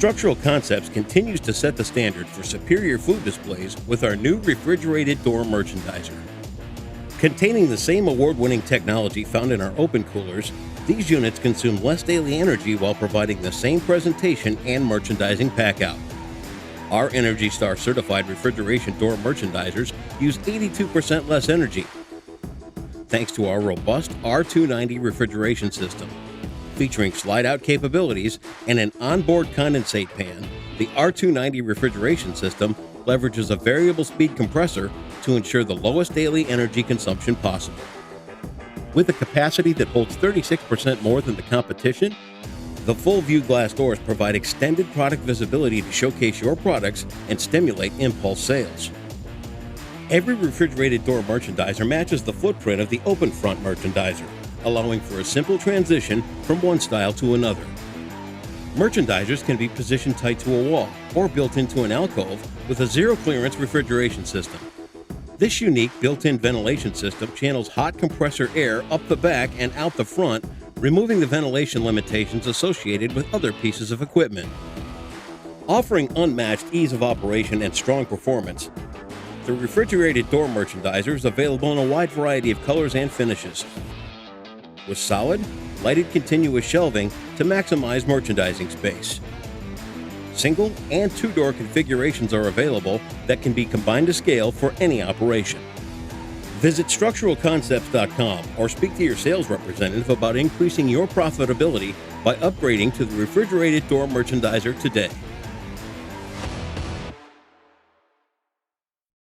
Structural Concepts continues to set the standard for superior food displays with our new refrigerated door merchandiser. Containing the same award-winning technology found in our open coolers, these units consume less daily energy while providing the same presentation and merchandising packout. Our ENERGY STAR certified refrigeration door merchandisers use 82% less energy, thanks to our robust R290 refrigeration system. Featuring slide-out capabilities and an onboard condensate pan, the R290 refrigeration system leverages a variable speed compressor to ensure the lowest daily energy consumption possible. With a capacity that holds 36% more than the competition, the full view glass doors provide extended product visibility to showcase your products and stimulate impulse sales. Every refrigerated door merchandiser matches the footprint of the open front merchandiser, allowing for a simple transition from one style to another. Merchandisers can be positioned tight to a wall or built into an alcove with a zero-clearance refrigeration system. This unique built-in ventilation system channels hot compressor air up the back and out the front, removing the ventilation limitations associated with other pieces of equipment. Offering unmatched ease of operation and strong performance, the refrigerated door merchandiser is available in a wide variety of colors and finishes, with solid, lighted continuous shelving to maximize merchandising space. Single and two-door configurations are available that can be combined to scale for any operation. Visit structuralconcepts.com or speak to your sales representative about increasing your profitability by upgrading to the refrigerated door merchandiser today.